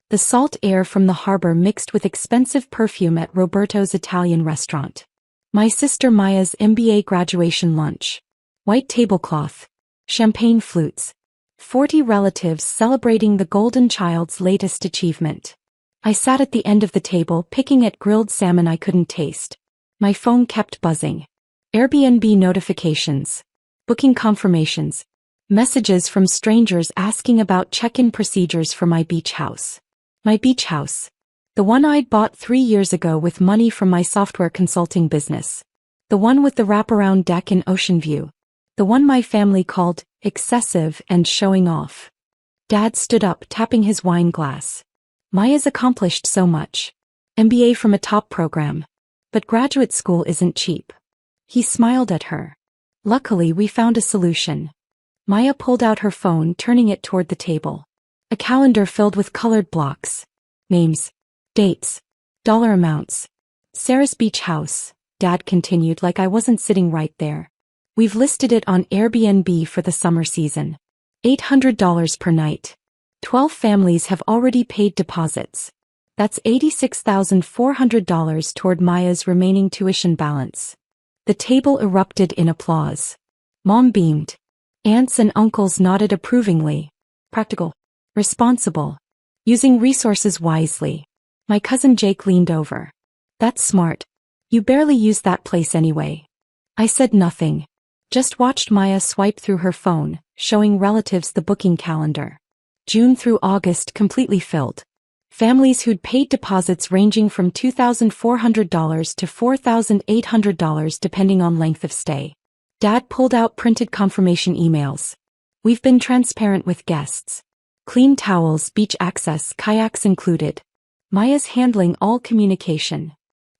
The salt air from the harbor mixed with expensive perfume at Roberto's Italian restaurant. My sister Maya's MBA graduation lunch. White tablecloth. Champagne flutes. 40 relatives celebrating the golden child's latest achievement. I sat at the end of the table picking at grilled salmon I couldn't taste. My phone kept buzzing. Airbnb notifications. Booking confirmations. Messages from strangers asking about check-in procedures for my beach house. My beach house. The one I'd bought 3 years ago with money from my software consulting business. The one with the wraparound deck and ocean view. The one my family called excessive and showing off. Dad stood up tapping his wine glass. Maya's accomplished so much. MBA from a top program. But graduate school isn't cheap. He smiled at her. Luckily we found a solution. Maya pulled out her phone, turning it toward the table. A calendar filled with colored blocks. Names. Dates. Dollar amounts. Sarah's beach house, Dad continued like I wasn't sitting right there. We've listed it on Airbnb for the summer season. $800 per night. 12 families have already paid deposits. That's $86,400 toward Maya's remaining tuition balance. The table erupted in applause. Mom beamed. Aunts and uncles nodded approvingly. Practical. Responsible. Using resources wisely. My cousin Jake leaned over. That's smart. You barely use that place anyway. I said nothing. Just watched Maya swipe through her phone, showing relatives the booking calendar. June through August completely filled. Families who'd paid deposits ranging from $2,400 to $4,800 depending on length of stay. Dad pulled out printed confirmation emails. We've been transparent with guests. Clean towels, beach access, kayaks included. Maya's handling all communication.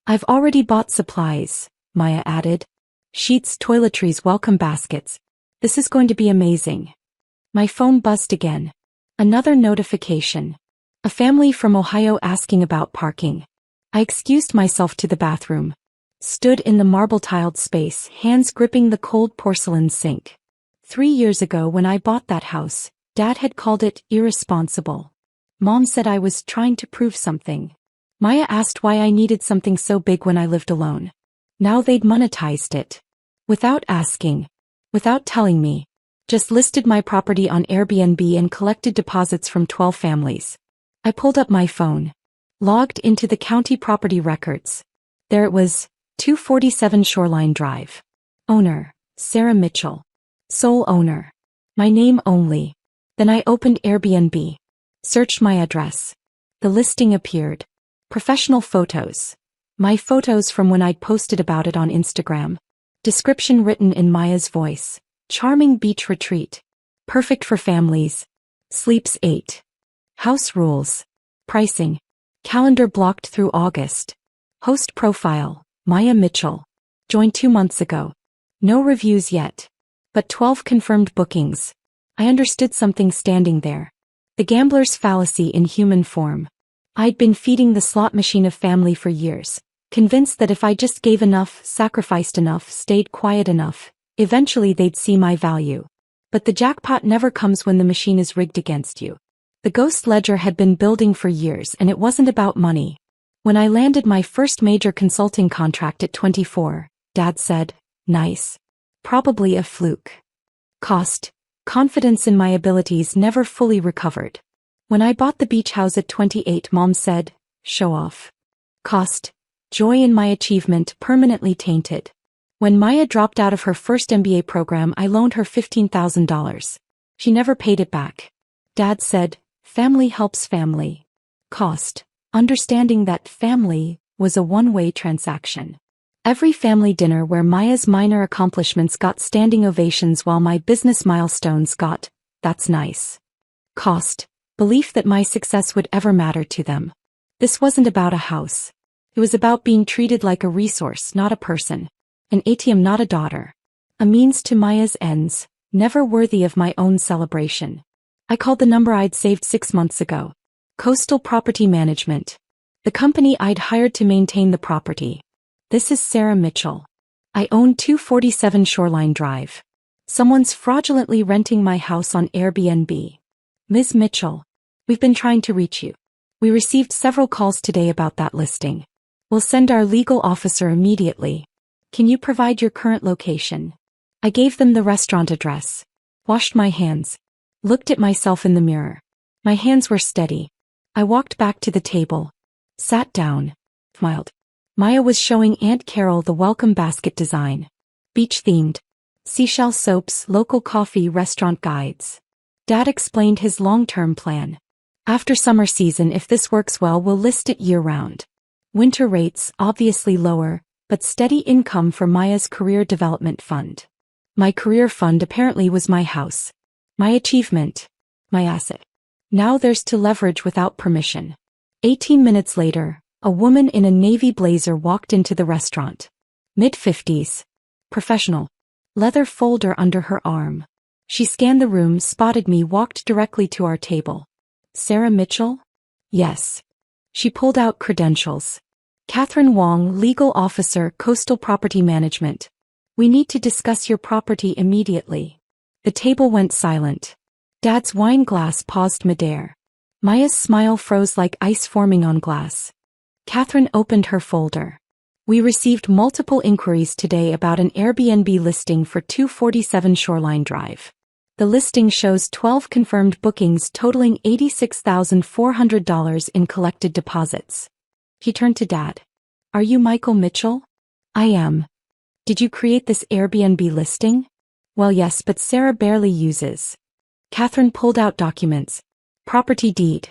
I've already bought supplies, Maya added. Sheets, toiletries, welcome baskets. This is going to be amazing. My phone buzzed again. Another notification. A family from Ohio asking about parking. I excused myself to the bathroom. Stood in the marble-tiled space, hands gripping the cold porcelain sink. 3 years ago when I bought that house, Dad had called it irresponsible. Mom said I was trying to prove something. Maya asked why I needed something so big when I lived alone. Now they'd monetized it. Without asking. Without telling me. Just listed my property on Airbnb and collected deposits from 12 families. I pulled up my phone. Logged into the county property records. There it was, 247 Shoreline Drive. Owner, Sarah Mitchell. Sole owner. My name only. Then I opened Airbnb. Searched my address. The listing appeared. Professional photos. My photos from when I'd posted about it on Instagram. Description written in Maya's voice. Charming beach retreat. Perfect for families. Sleeps 8. House rules. Pricing. Calendar blocked through August. Host profile, Maya Mitchell. Joined 2 months ago. No reviews yet. But 12 confirmed bookings. I understood something standing there. The gambler's fallacy in human form. I'd been feeding the slot machine of family for years, convinced that if I just gave enough, sacrificed enough, stayed quiet enough, eventually they'd see my value. But the jackpot never comes when the machine is rigged against you. The ghost ledger had been building for years and it wasn't about money. When I landed my first major consulting contract at 24, Dad said, nice. Probably a fluke. Cost. Confidence in my abilities never fully recovered. When I bought the beach house at 28, Mom said, show off. Cost. Joy in my achievement permanently tainted. When Maya dropped out of her first MBA program, I loaned her $15,000. She never paid it back. Dad said, family helps family. Cost. Understanding that family was a one-way transaction. Every family dinner where Maya's minor accomplishments got standing ovations while my business milestones got, that's nice. Cost. Belief that my success would ever matter to them. This wasn't about a house. It was about being treated like a resource, not a person. An ATM, not a daughter. A means to Maya's ends, never worthy of my own celebration. I called the number I'd saved 6 months ago. Coastal Property Management. The company I'd hired to maintain the property. This is Sarah Mitchell. I own 247 Shoreline Drive. Someone's fraudulently renting my house on Airbnb. Ms. Mitchell. We've been trying to reach you. We received several calls today about that listing. We'll send our legal officer immediately. Can you provide your current location? I gave them the restaurant address. Washed my hands. Looked at myself in the mirror. My hands were steady. I walked back to the table. Sat down. Smiled. Maya was showing Aunt Carol the welcome basket design. Beach-themed. Seashell soaps, local coffee, restaurant guides. Dad explained his long-term plan. After summer season, if this works well, we'll list it year-round. Winter rates, obviously lower, but steady income for Maya's career development fund. My career fund apparently was my house. My achievement. My asset. Now there's to leverage without permission. 18 minutes later, a woman in a navy blazer walked into the restaurant. Mid-50s. Professional. Leather folder under her arm. She scanned the room, spotted me, walked directly to our table. Sarah Mitchell? Yes. She pulled out credentials. Catherine Wong, legal officer, Coastal Property Management. We need to discuss your property immediately. The table went silent. Dad's wine glass paused midair. Maya's smile froze like ice forming on glass. Catherine opened her folder. We received multiple inquiries today about an Airbnb listing for 247 Shoreline Drive. The listing shows 12 confirmed bookings totaling $86,400 in collected deposits. He turned to Dad. Are you Michael Mitchell? I am. Did you create this Airbnb listing? Well, yes, but Sarah barely uses. Catherine pulled out documents. Property deed.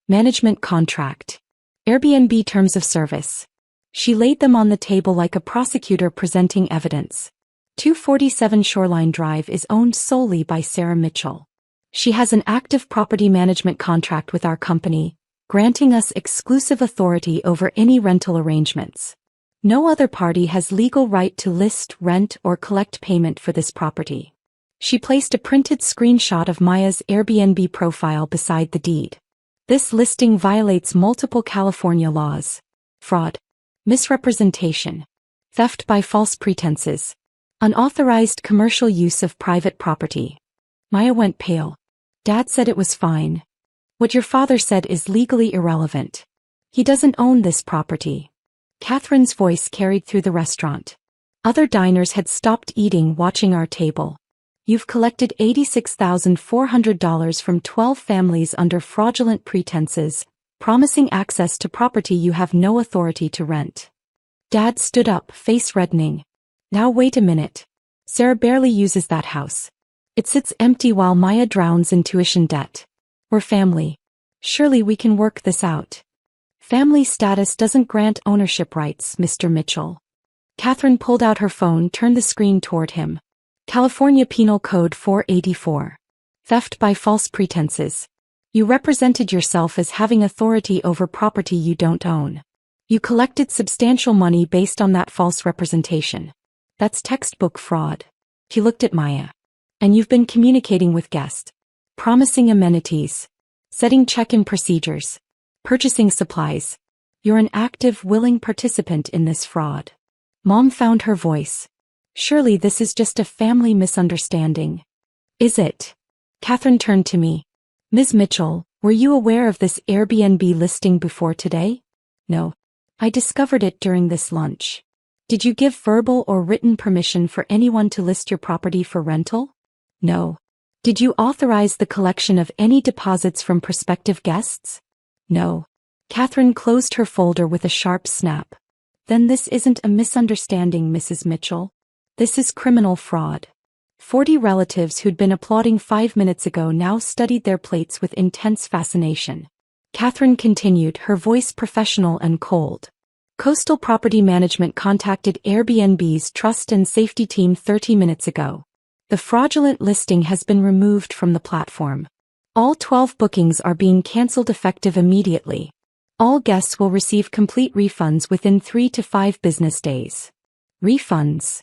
Management contract. Airbnb terms of service. She laid them on the table like a prosecutor presenting evidence. 247 Shoreline Drive is owned solely by Sarah Mitchell. She has an active property management contract with our company, granting us exclusive authority over any rental arrangements. No other party has legal right to list, rent, or collect payment for this property. She placed a printed screenshot of Maya's Airbnb profile beside the deed. This listing violates multiple California laws. Fraud. Misrepresentation. Theft by false pretenses. Unauthorized commercial use of private property. Maya went pale. Dad said it was fine. What your father said is legally irrelevant. He doesn't own this property. Catherine's voice carried through the restaurant. Other diners had stopped eating, watching our table. You've collected $86,400 from 12 families under fraudulent pretenses, promising access to property you have no authority to rent. Dad stood up, face reddening. Now wait a minute. Sarah barely uses that house. It sits empty while Maya drowns in tuition debt. We're family. Surely we can work this out. Family status doesn't grant ownership rights, Mr. Mitchell. Catherine pulled out her phone, turned the screen toward him. California Penal Code 484. Theft by false pretenses. You represented yourself as having authority over property you don't own. You collected substantial money based on that false representation. That's textbook fraud. He looked at Maya. And you've been communicating with guests. Promising amenities. Setting check-in procedures. Purchasing supplies. You're an active, willing participant in this fraud. Mom found her voice. Surely this is just a family misunderstanding. Is it? Catherine turned to me. Ms. Mitchell, were you aware of this Airbnb listing before today? No. I discovered it during this lunch. Did you give verbal or written permission for anyone to list your property for rental? No. Did you authorize the collection of any deposits from prospective guests? No. Catherine closed her folder with a sharp snap. Then this isn't a misunderstanding, Mrs. Mitchell. This is criminal fraud. 40 relatives who'd been applauding 5 minutes ago now studied their plates with intense fascination. Catherine continued, her voice professional and cold. Coastal Property Management contacted Airbnb's trust and safety team 30 minutes ago. The fraudulent listing has been removed from the platform. All 12 bookings are being cancelled effective immediately. All guests will receive complete refunds within 3 to 5 business days. Refunds?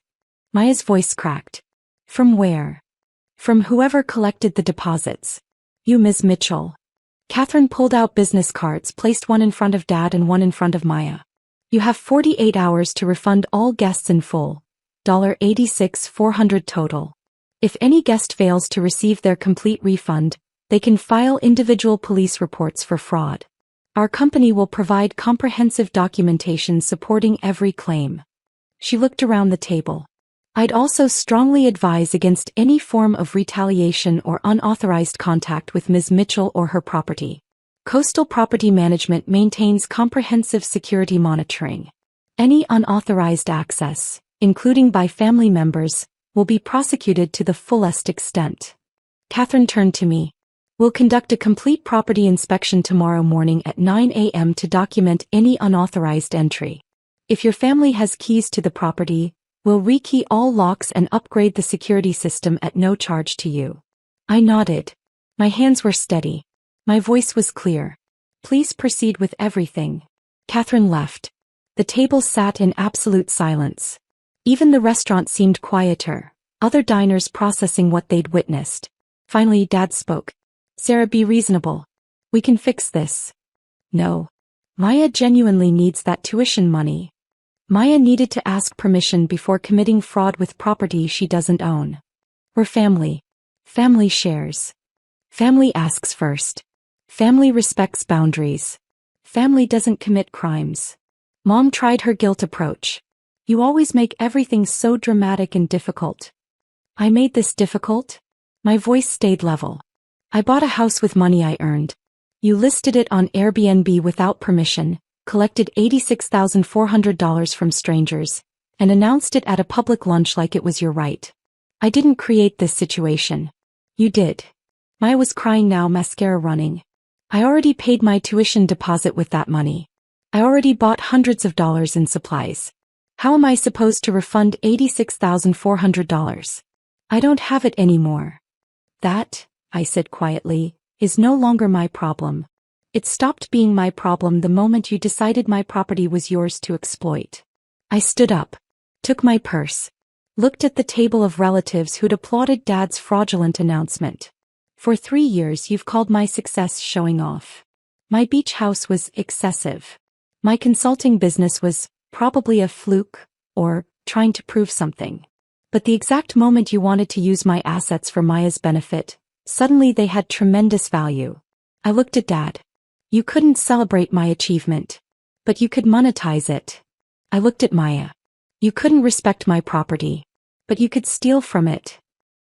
Maya's voice cracked. From where? From whoever collected the deposits. You, Ms. Mitchell. Catherine pulled out business cards, placed one in front of Dad and one in front of Maya. You have 48 hours to refund all guests in full. $86,400 total. If any guest fails to receive their complete refund, they can file individual police reports for fraud. Our company will provide comprehensive documentation supporting every claim. She looked around the table. I'd also strongly advise against any form of retaliation or unauthorized contact with Ms. Mitchell or her property. Coastal Property Management maintains comprehensive security monitoring. Any unauthorized access, including by family members, will be prosecuted to the fullest extent. Catherine turned to me. We'll conduct a complete property inspection tomorrow morning at 9 a.m. to document any unauthorized entry. If your family has keys to the property, we'll rekey all locks and upgrade the security system at no charge to you. I nodded. My hands were steady. My voice was clear. Please proceed with everything. Catherine left. The table sat in absolute silence. Even the restaurant seemed quieter, other diners processing what they'd witnessed. Finally, Dad spoke. Sarah, be reasonable. We can fix this. No. Maya genuinely needs that tuition money. Maya needed to ask permission before committing fraud with property she doesn't own. We're family. Family shares. Family asks first. Family respects boundaries. Family doesn't commit crimes. Mom tried her guilt approach. You always make everything so dramatic and difficult. I made this difficult? My voice stayed level. I bought a house with money I earned. You listed it on Airbnb without permission, collected $86,400 from strangers, and announced it at a public lunch like it was your right. I didn't create this situation. You did. Maya was crying now, mascara running. I already paid my tuition deposit with that money. I already bought hundreds of dollars in supplies. How am I supposed to refund $86,400? I don't have it anymore. That, I said quietly, is no longer my problem. It stopped being my problem the moment you decided my property was yours to exploit. I stood up, took my purse, looked at the table of relatives who'd applauded Dad's fraudulent announcement. For 3 years you've called my success showing off. My beach house was excessive. My consulting business was probably a fluke, or trying to prove something. But the exact moment you wanted to use my assets for Maya's benefit, suddenly they had tremendous value. I looked at Dad. You couldn't celebrate my achievement, but you could monetize it. I looked at Maya. You couldn't respect my property, but you could steal from it.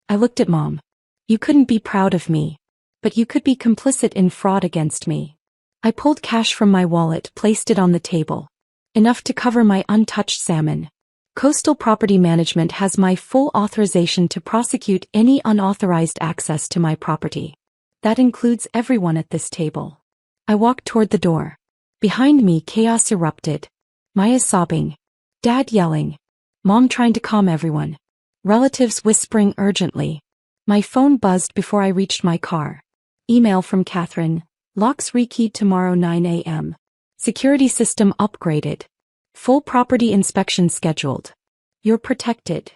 I looked at Mom. You couldn't be proud of me, but you could be complicit in fraud against me. I pulled cash from my wallet, placed it on the table. Enough to cover my untouched salmon. Coastal Property Management has my full authorization to prosecute any unauthorized access to my property. That includes everyone at this table. I walked toward the door. Behind me, chaos erupted. Maya sobbing. Dad yelling. Mom trying to calm everyone. Relatives whispering urgently. My phone buzzed before I reached my car. Email from Catherine. Locks rekeyed tomorrow 9 a.m. Security system upgraded. Full property inspection scheduled. You're protected.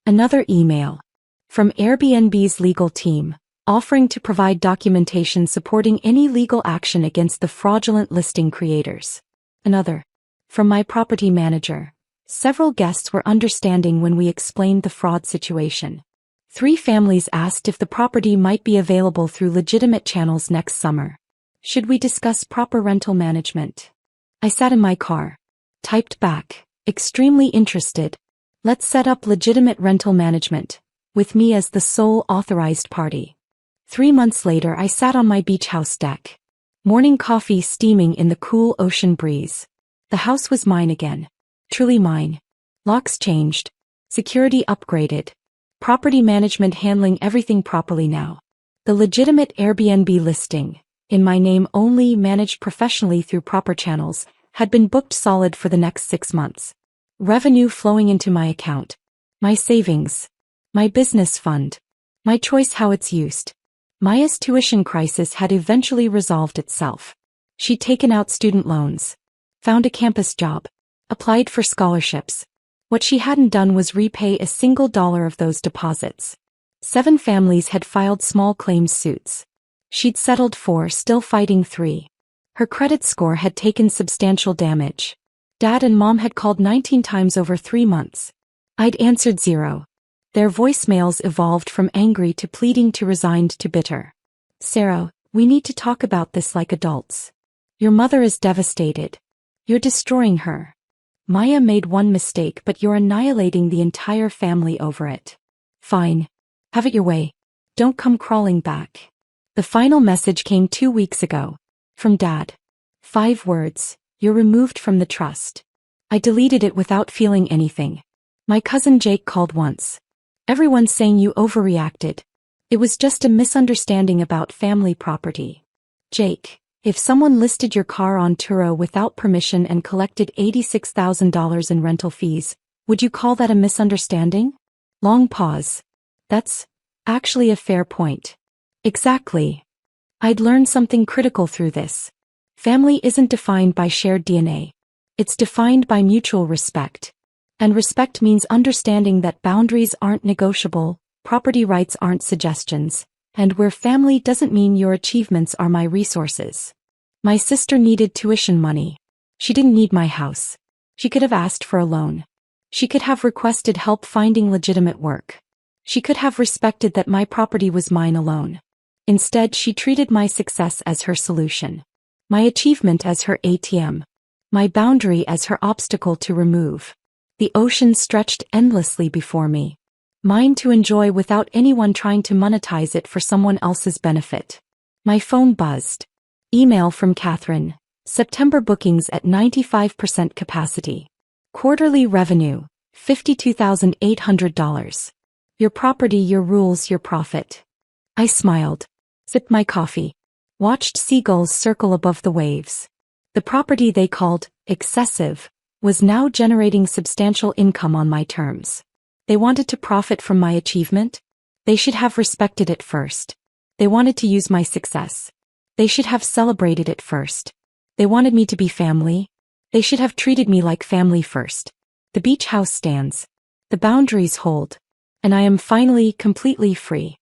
Another email. From Airbnb's legal team, offering to provide documentation supporting any legal action against the fraudulent listing creators. Another. From my property manager. Several guests were understanding when we explained the fraud situation. 3 families asked if the property might be available through legitimate channels next summer. Should we discuss proper rental management? I sat in my car. Typed back, extremely interested. Let's set up legitimate rental management, with me as the sole authorized party. 3 months later I sat on my beach house deck. Morning coffee steaming in the cool ocean breeze. The house was mine again. Truly mine. Locks changed. Security upgraded. Property management handling everything properly now. The legitimate Airbnb listing, in my name only, managed professionally through proper channels, had been booked solid for the next 6 months. Revenue flowing into my account. My savings. My business fund. My choice how it's used. Maya's tuition crisis had eventually resolved itself. She'd taken out student loans. Found a campus job. Applied for scholarships. What she hadn't done was repay a single dollar of those deposits. 7 families had filed small claims suits. She'd settled 4, still fighting 3. Her credit score had taken substantial damage. Dad and Mom had called 19 times over 3 months. I'd answered 0. Their voicemails evolved from angry to pleading to resigned to bitter. Sarah, we need to talk about this like adults. Your mother is devastated. You're destroying her. Maya made one mistake, but you're annihilating the entire family over it. Fine. Have it your way. Don't come crawling back. The final message came 2 weeks ago. From Dad. 5 words. You're removed from the trust. I deleted it without feeling anything. My cousin Jake called once. Everyone's saying you overreacted. It was just a misunderstanding about family property. Jake, if someone listed your car on Turo without permission and collected $86,000 in rental fees, would you call that a misunderstanding? Long pause. That's actually a fair point. Exactly. I'd learned something critical through this. Family isn't defined by shared DNA. It's defined by mutual respect. And respect means understanding that boundaries aren't negotiable, property rights aren't suggestions, and where family doesn't mean your achievements are my resources. My sister needed tuition money. She didn't need my house. She could have asked for a loan. She could have requested help finding legitimate work. She could have respected that my property was mine alone. Instead, she treated my success as her solution. My achievement as her ATM. My boundary as her obstacle to remove. The ocean stretched endlessly before me. Mine to enjoy without anyone trying to monetize it for someone else's benefit. My phone buzzed. Email from Catherine. September bookings at 95% capacity. Quarterly revenue, $52,800. Your property, your rules, your profit. I smiled. Sipped my coffee. Watched seagulls circle above the waves. The property they called excessive was now generating substantial income on my terms. They wanted to profit from my achievement. They should have respected it first. They wanted to use my success. They should have celebrated it first. They wanted me to be family. They should have treated me like family first. The beach house stands. The boundaries hold. And I am finally completely free.